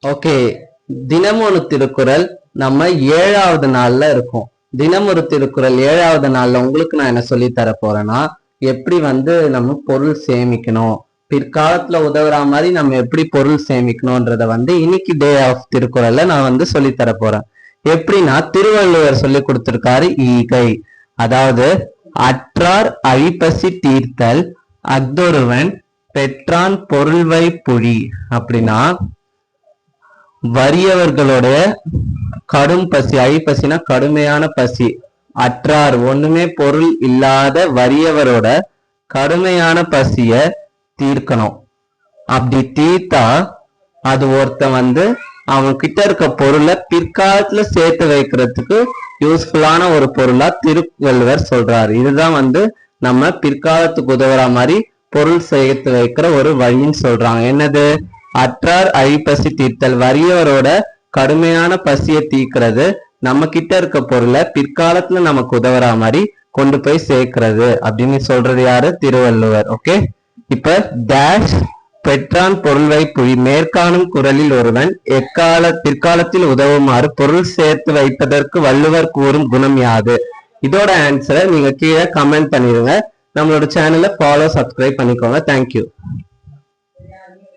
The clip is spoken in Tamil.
ஓகே, தினமொரு திருக்குறள் நம்ம 7வது நாள்ல இருக்கோம். தினமொரு திருக்குறள் 7வது நாள்ல உங்களுக்கு நான் என்ன சொல்லி தர போறேன்னா, எப்படி நம்ம பொருள் சேமிக்கணும், பிற்காலத்துல உதவுற மாதிரி நம்ம எப்படி பொருள் சேமிக்கணும்ன்றத இன்னைக்கு டே ஆஃப் திருக்குறள்ல நான் சொல்லி தர போறேன். எப்படின்னா, திருவள்ளுவர் சொல்லி கொடுத்திருக்காரு ஈகை. அதாவது, அற்றார் அழிப்பசி தீர்த்தல் அஃதொருவன் பெற்றான் பொருள்வை புழி. அப்படின்னா, வறியவர்களுடைய கடும் பசி, அழிப்பசினா கடுமையான பசி, அற்றார் ஒண்ணுமே பொருள் இல்லாத வறியவரோட கடுமையான பசிய தீர்க்கணும். அப்படி தீர்த்தா அது ஒருத்தன் அவன் கிட்ட இருக்க பொருளை பிற்காலத்துல சேர்த்து வைக்கிறதுக்கு யூஸ்ஃபுல்லான ஒரு பொருளா திருவள்ளுவர் சொல்றாரு. இதுதான் நம்ம பிற்காலத்துக்கு உதவுற மாதிரி பொருள் சேர்த்து வைக்கிற ஒரு வழின்னு சொல்றாங்க. என்னது? அற்றார் அழிப்பசி தீர்த்தல், வறியவரோட கடுமையான பசியை தீர்க்கிறது, நம்ம கிட்ட இருக்க பொருளை பிற்காலத்துல நமக்கு உதவுற மாதிரி கொண்டு போய் சேர்க்கிறது அப்படின்னு சொல்றது யாரு? திருவள்ளுவர். ஓகே, இப்ப டேஷ் பெற்றான் பொருள்வை புழி. மேற்காணும் குறளில் ஒருவன் பிற்காலத்தில் உதவுமாறு பொருள் சேர்த்து வைப்பதற்கு வள்ளுவர் கூறும் குணம் யாது? இதோட ஆன்சரை நீங்க கீழே கமெண்ட் பண்ணிருங்க. நம்மளோட சேனலை ஃபாலோ, சப்ஸ்கிரைப் பண்ணிக்கோங்க. தேங்க்யூ.